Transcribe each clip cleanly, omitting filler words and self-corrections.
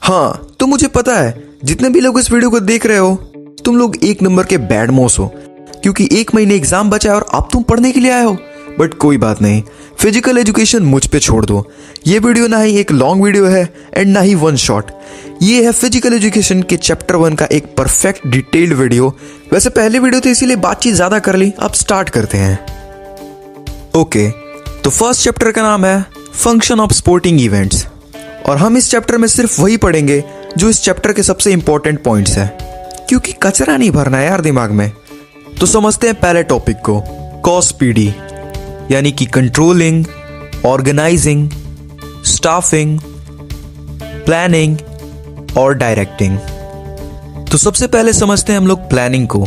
हाँ, तो मुझे पता है जितने भी लोग इस वीडियो को देख रहे हो तुम लोग एक नंबर के बैड मोस हो, क्योंकि 1 महीने एग्जाम बचा है और अब तुम पढ़ने के लिए आए हो। बट कोई बात नहीं, फिजिकल एजुकेशन मुझ पे छोड़ दो। ये वीडियो ना ही एक लॉन्ग वीडियो है एंड ना ही वन शॉट। ये है फिजिकल एजुकेशन के चैप्टर 1 का एक परफेक्ट डिटेल्ड वीडियो। वैसे पहले वीडियो तो इसीलिए बातचीत ज्यादा कर ली, अब स्टार्ट करते हैं। ओके, तो फर्स्ट चैप्टर का नाम है फंक्शन ऑफ स्पोर्टिंग इवेंट्स, और हम इस चैप्टर में सिर्फ वही पढ़ेंगे जो इस चैप्टर के सबसे इंपॉर्टेंट पॉइंट्स है, क्योंकि कचरा नहीं भरना है यार दिमाग में। तो समझते हैं पहले टॉपिक को, कॉस-पीडी, यानी कि कंट्रोलिंग, ऑर्गेनाइजिंग, स्टाफिंग, प्लानिंग और डायरेक्टिंग। तो सबसे पहले समझते हैं हम लोग प्लानिंग को।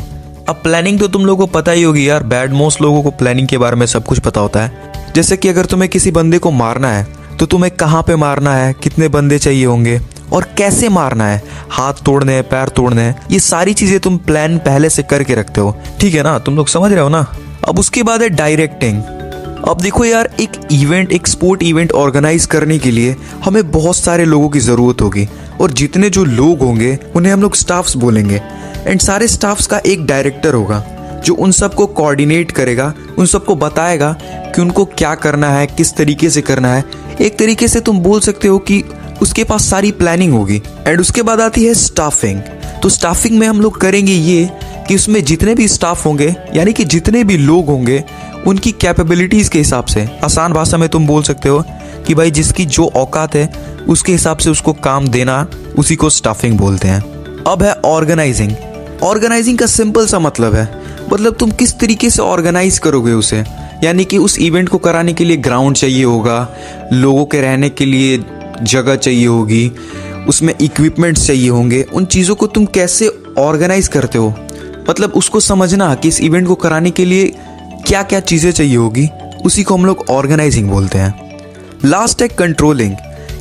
अब प्लानिंग तो तुम लोगों को पता ही होगी यार, बैड मोस्ट लोगों को प्लानिंग के बारे में सब कुछ पता होता है। जैसे कि अगर तुम्हें किसी बंदे को मारना है तो तुम्हें कहाँ पे मारना है, कितने बंदे चाहिए होंगे और कैसे मारना है, हाथ तोड़ने हैं, पैर तोड़ने हैं, ये सारी चीजें तुम प्लान पहले से करके रखते हो। ठीक है ना, तुम लोग समझ रहे हो ना। अब उसके बाद है डायरेक्टिंग। अब देखो यार, एक स्पोर्ट इवेंट ऑर्गेनाइज करने के लिए हमें बहुत सारे लोगों की जरूरत होगी, और जितने जो लोग होंगे उन्हें हम लोग स्टाफ्स बोलेंगे। एंड सारे स्टाफ्स का एक डायरेक्टर होगा जो उन सबको कोऑर्डिनेट करेगा, उन सबको बताएगा कि उनको क्या करना है, किस तरीके से करना है। एक तरीके से तुम बोल सकते हो कि उसके पास सारी प्लानिंग होगी। एंड उसके बाद आती है स्टाफिंग। तो स्टाफिंग में हम लोग करेंगे ये कि उसमें जितने भी स्टाफ होंगे, यानी कि जितने भी लोग होंगे, उनकी कैपेबिलिटीज के हिसाब से, आसान भाषा में तुम बोल सकते हो कि भाई जिसकी जो औकात है उसके हिसाब से उसको काम देना, उसी को स्टाफिंग बोलते हैं। अब है ऑर्गेनाइजिंग। ऑर्गेनाइजिंग का सिंपल सा मतलब है, मतलब तुम किस तरीके से ऑर्गेनाइज करोगे उसे, यानी कि उस इवेंट को कराने के लिए ग्राउंड चाहिए होगा, लोगों के रहने के लिए जगह चाहिए होगी, उसमें इक्विपमेंट्स चाहिए होंगे। उन चीज़ों को तुम कैसे ऑर्गेनाइज करते हो, मतलब उसको समझना कि इस इवेंट को कराने के लिए क्या क्या चीज़ें चाहिए होगी, उसी को हम लोग ऑर्गेनाइजिंग बोलते हैं। लास्ट है कंट्रोलिंग,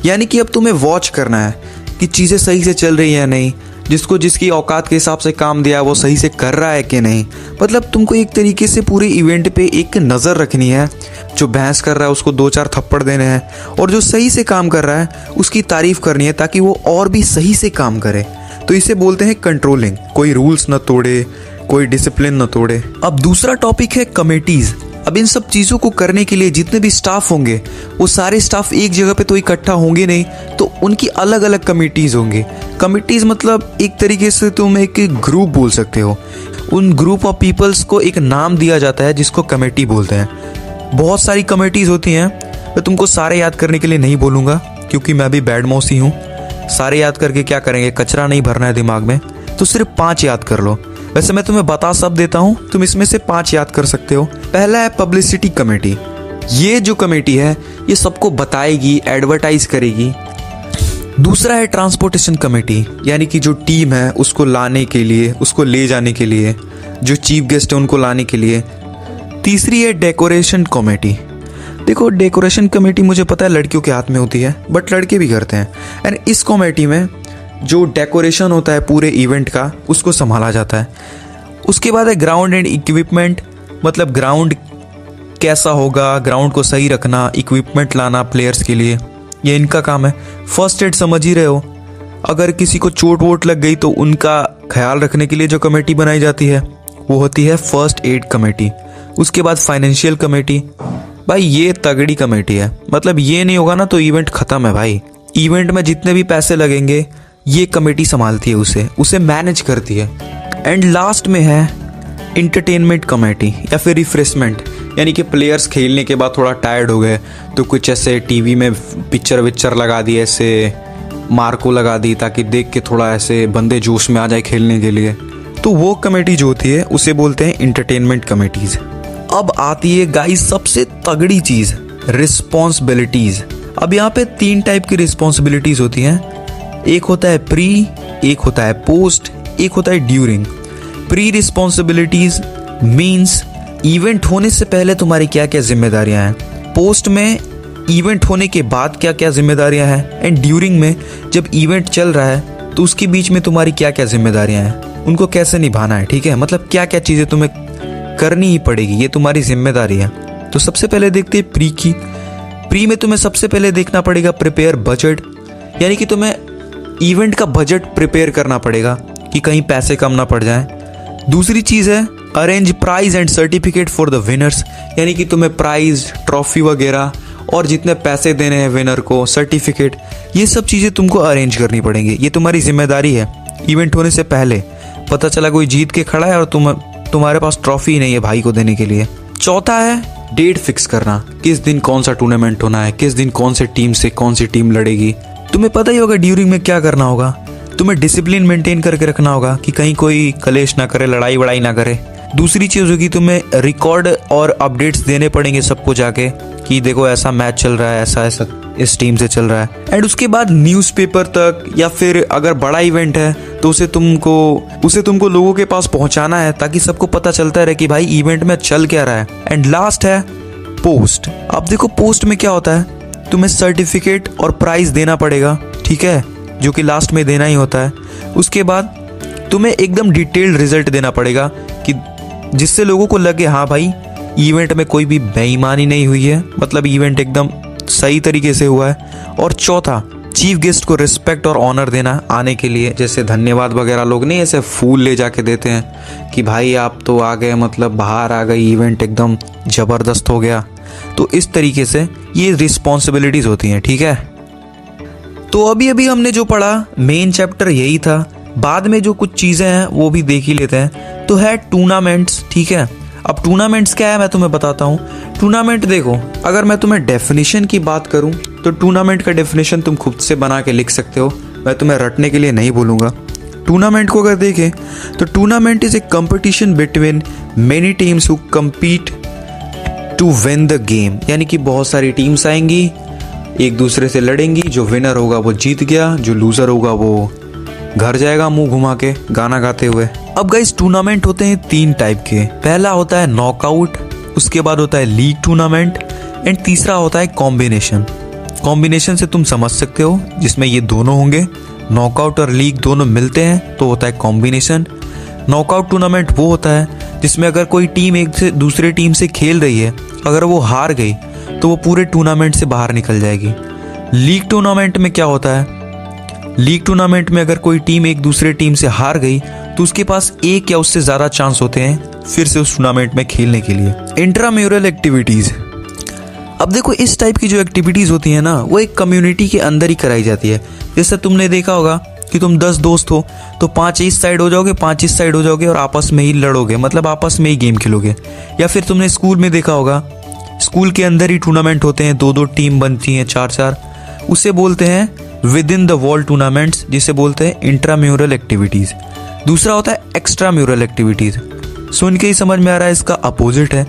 यानी कि अब तुम्हें वॉच करना है कि चीज़ें सही से चल रही है या नहीं, जिसको जिसकी औकात के हिसाब से काम दिया वो सही से कर रहा है कि नहीं। मतलब तुमको एक तरीके से पूरे इवेंट पे एक नज़र रखनी है। जो बहस कर रहा है उसको 2-4 थप्पड़ देने हैं, और जो सही से काम कर रहा है उसकी तारीफ करनी है ताकि वो और भी सही से काम करे। तो इसे बोलते हैं कंट्रोलिंग। कोई रूल्स न तोड़े, कोई डिसिप्लिन न तोड़े। अब दूसरा टॉपिक है कमेटीज। अब इन सब चीज़ों को करने के लिए जितने भी स्टाफ होंगे वो सारे स्टाफ एक जगह पे तो इकट्ठा होंगे नहीं, तो उनकी अलग अलग कमेटीज होंगी। कमेटीज मतलब एक तरीके से तुम एक ग्रुप बोल सकते हो। उन ग्रुप ऑफ पीपल्स को एक नाम दिया जाता है जिसको कमेटी बोलते हैं। बहुत सारी कमेटीज होती हैं, मैं तुमको सारे याद करने के लिए नहीं बोलूँगा क्योंकि मैं भी बैड मौस ही हूँ। सारे याद करके क्या करेंगे, कचरा नहीं भरना है दिमाग में, तो सिर्फ 5 याद कर लो। वैसे मैं तुम्हें बता सब देता हूँ, तुम इसमें से 5 याद कर सकते हो। पहला है पब्लिसिटी कमेटी। ये जो कमेटी है ये सबको बताएगी, एडवर्टाइज करेगी। दूसरा है ट्रांसपोर्टेशन कमेटी, यानी कि जो टीम है उसको लाने के लिए, उसको ले जाने के लिए, जो चीफ गेस्ट है उनको लाने के लिए। तीसरी है डेकोरेशन कमेटी। देखो, डेकोरेशन कमेटी मुझे पता है लड़कियों के हाथ में होती है, बट लड़के भी करते हैं। एंड इस कमेटी में जो डेकोरेशन होता है पूरे इवेंट का, उसको संभाला जाता है। उसके बाद है ग्राउंड एंड इक्विपमेंट, मतलब ग्राउंड कैसा होगा, ग्राउंड को सही रखना, इक्विपमेंट लाना प्लेयर्स के लिए, ये इनका काम है। फर्स्ट एड समझ ही रहे हो, अगर किसी को चोट वोट लग गई तो उनका ख्याल रखने के लिए जो कमेटी बनाई जाती है वो होती है फर्स्ट एड कमेटी। उसके बाद फाइनेंशियल कमेटी। भाई ये तगड़ी कमेटी है, मतलब ये नहीं होगा ना तो इवेंट खत्म है भाई। इवेंट में जितने भी पैसे लगेंगे ये कमेटी संभालती है, उसे मैनेज करती है। एंड लास्ट में है इंटरटेनमेंट कमेटी या फिर रिफ्रेशमेंट, यानी कि प्लेयर्स खेलने के बाद थोड़ा टायर्ड हो गए तो कुछ ऐसे टीवी में पिक्चर विक्चर लगा दी, ऐसे मार्को लगा दी ताकि देख के थोड़ा ऐसे बंदे जोश में आ जाए खेलने के लिए। तो वो कमेटी जो होती है उसे बोलते हैं इंटरटेनमेंट कमेटीज। अब आती है गाइस सबसे तगड़ी चीज, रिस्पॉन्सिबिलिटीज। अब यहाँ पे 3 टाइप की रिस्पॉन्सिबिलिटीज होती हैं। एक होता है प्री, एक होता है पोस्ट, एक होता है during. Pre responsibilities means event होने से पहले तुम्हारी क्या क्या जिम्मेदारियां हैं, पोस्ट में इवेंट होने के बाद क्या क्या जिम्मेदारियां हैं, एंड ड्यूरिंग में जब इवेंट चल रहा है तो उसके बीच में तुम्हारी क्या क्या जिम्मेदारियां हैं, उनको कैसे निभाना है। ठीक है, मतलब क्या क्या चीज़ें तुम्हें करनी ही पड़ेगी, ये तुम्हारी जिम्मेदारी है। तो सबसे पहले देखते हैं प्री की। प्री में तुम्हें सबसे पहले देखना पड़ेगा प्रिपेयर बजट, यानी कि तुम्हें इवेंट का बजट प्रिपेयर करना पड़ेगा कि कहीं पैसे कम ना पड़ जाएं। दूसरी चीज़ है arrange prize and certificate for the winners, यानी कि तुम्हें प्राइज, ट्रॉफी वगैरह और जितने पैसे देने हैं विनर को, सर्टिफिकेट, ये सब चीज़ें तुमको अरेंज करनी पड़ेंगी। ये तुम्हारी जिम्मेदारी है इवेंट होने से पहले। पता चला कोई जीत के खड़ा है और तुम्हारे पास ट्रॉफी नहीं है भाई को देने के लिए। चौथा है डेट फिक्स करना, किस दिन कौन सा टूर्नामेंट होना है, किस दिन कौन से टीम से कौन सी टीम लड़ेगी। तुम्हें पता ही होगा ड्यूरिंग में क्या करना होगा। तुम्हें डिसिप्लिन मेंटेन करके रखना होगा कि कहीं कोई कलेश ना करे, लड़ाई वड़ाई ना करे। दूसरी चीज़ होगी तुम्हें रिकॉर्ड और अपडेट्स देने पड़ेंगे सबको जाके कि देखो ऐसा मैच चल रहा है, ऐसा ऐसा इस टीम से चल रहा है। एंड उसके बाद न्यूज़पेपर तक, या फिर अगर बड़ा इवेंट है तो उसे तुमको लोगों के पास पहुंचाना है ताकि सबको पता चलता रहे कि भाई इवेंट में चल क्या रहा है। एंड लास्ट है पोस्ट। अब देखो पोस्ट में क्या होता है, तुम्हें सर्टिफिकेट और प्राइज देना पड़ेगा, ठीक है, जो कि लास्ट में देना ही होता है। उसके बाद तुम्हें एकदम डिटेल्ड रिजल्ट देना पड़ेगा कि जिससे लोगों को लगे हाँ भाई इवेंट में कोई भी बेईमानी नहीं हुई है, मतलब इवेंट एकदम सही तरीके से हुआ है। और चौथा, चीफ गेस्ट को रिस्पेक्ट और ऑनर देना आने के लिए, जैसे धन्यवाद वगैरह लोग नहीं ऐसे फूल ले जाके देते हैं कि भाई आप तो आ गए, मतलब बाहर आ गई, इवेंट एकदम ज़बरदस्त हो गया। तो इस तरीके से ये रिस्पॉन्सिबिलिटीज़ होती हैं, ठीक है। तो अभी हमने जो पढ़ा मेन चैप्टर यही था। बाद में जो कुछ चीज़ें हैं वो भी देख ही लेते हैं। तो है टूर्नामेंट्स, ठीक है। अब टूर्नामेंट्स क्या है मैं तुम्हें बताता हूँ। टूर्नामेंट देखो, अगर मैं तुम्हें डेफिनेशन की बात करूँ तो टूर्नामेंट का डेफिनेशन तुम खुद से बना के लिख सकते हो, मैं तुम्हें रटने के लिए नहीं बोलूँगा। टूर्नामेंट को अगर देखें तो tournament is a competition between many teams who compete to win the game, यानी कि बहुत सारी टीम्स आएंगी, एक दूसरे से लड़ेंगी, जो विनर होगा वो जीत गया, जो लूज़र होगा वो घर जाएगा मुंह घुमा के गाना गाते हुए। अब गाइस टूर्नामेंट होते हैं 3 टाइप के। पहला होता है नॉकआउट, उसके बाद होता है लीग टूर्नामेंट, एंड तीसरा होता है कॉम्बिनेशन। कॉम्बिनेशन से तुम समझ सकते हो, जिसमें ये दोनों होंगे, नॉकआउट और लीग दोनों मिलते हैं तो होता है कॉम्बिनेशन। नॉकआउट टूर्नामेंट वो होता है जिसमें अगर कोई टीम एक से दूसरे टीम से खेल रही है, अगर वो हार गई तो वो पूरे टूर्नामेंट से बाहर निकल जाएगी। लीग टूर्नामेंट में क्या होता है, लीग टूर्नामेंट में अगर कोई टीम एक दूसरे टीम से हार गई तो उसके पास एक या उससे ज़्यादा चांस होते हैं फिर से उस टूर्नामेंट में खेलने के लिए। इंट्राम्यूरल एक्टिविटीज़, अब देखो इस टाइप की जो एक्टिविटीज़ होती है ना वो एक कम्युनिटी के अंदर ही कराई जाती है। जैसे तुमने देखा होगा कि तुम 10 दोस्त हो तो 5 इस साइड हो जाओगे, 5 इस साइड हो जाओगे और आपस में ही लड़ोगे, मतलब आपस में ही गेम खेलोगे। या फिर तुमने स्कूल में देखा होगा, स्कूल के अंदर ही टूर्नामेंट होते हैं, 2-2 टीम बनती हैं, 4-4, उसे बोलते हैं with in the wall tournaments, जिसे बोलते हैं इंट्राम्यूरल एक्टिविटीज़। दूसरा होता है एक्स्ट्रा म्यूरल एक्टिविटीज़। सुन के ही समझ में आ रहा है इसका अपोजिट है।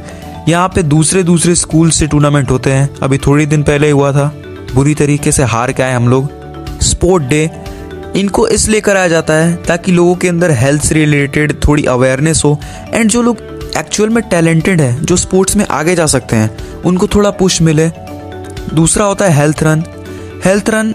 यहाँ पे दूसरे स्कूल से टूर्नामेंट होते हैं, अभी थोड़ी दिन पहले हुआ था, बुरी तरीके से हार के आए हम लोग। स्पोर्ट डे, इनको इसलिए कराया जाता है ताकि लोगों के अंदर हेल्थ से रिलेटेड थोड़ी अवेयरनेस हो, एंड जो लोग एक्चुअल में टैलेंटेड है, जो स्पोर्ट्स में आगे जा सकते हैं, उनको थोड़ा पुश मिले। दूसरा होता है हेल्थ रन। हेल्थ रन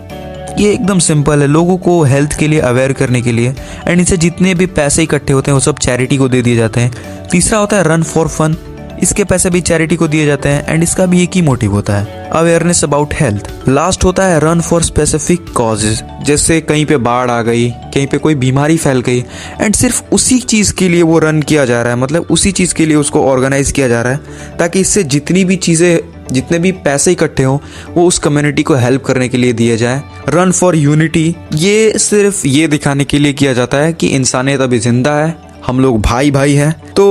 ये एकदम सिंपल है, लोगों को हेल्थ के लिए अवेयर करने के लिए, एंड इनसे जितने भी पैसे इकट्ठे होते हैं वो सब चैरिटी को दे दिए जाते हैं। तीसरा होता है रन फॉर फन, इसके पैसे भी चैरिटी को दिए जाते हैं, एंड इसका भी एक ही मोटिव होता है, अवेयरनेस अबाउट हेल्थ। लास्ट होता है रन फॉर स्पेसिफिक कॉजेज, जैसे कहीं पे बाढ़ आ गई, कहीं पे कोई बीमारी फैल गई, एंड सिर्फ उसी चीज़ के लिए वो रन किया जा रहा है, मतलब उसी चीज़ के लिए उसको ऑर्गेनाइज किया जा रहा है ताकि इससे जितनी भी चीज़ें, जितने भी पैसे इकट्ठे हों वो उस कम्युनिटी को हेल्प करने के लिए दिए जाए। रन फॉर यूनिटी, ये सिर्फ ये दिखाने के लिए किया जाता है कि इंसानियत अभी जिंदा है, हम लोग भाई भाई हैं। तो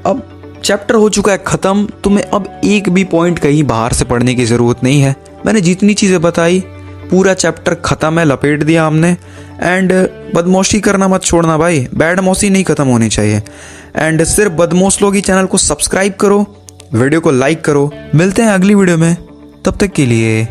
अब चैप्टर हो चुका है ख़त्म, तुम्हें अब एक भी पॉइंट कहीं बाहर से पढ़ने की ज़रूरत नहीं है। मैंने जितनी चीज़ें बताई पूरा चैप्टर ख़त्म है, लपेट दिया हमने। एंड बदमाशी करना मत छोड़ना भाई, बैड मौसी नहीं ख़त्म होनी चाहिए। एंड सिर्फ बदमाश लोग ही चैनल को सब्सक्राइब करो, वीडियो को लाइक करो। मिलते हैं अगली वीडियो में, तब तक के लिए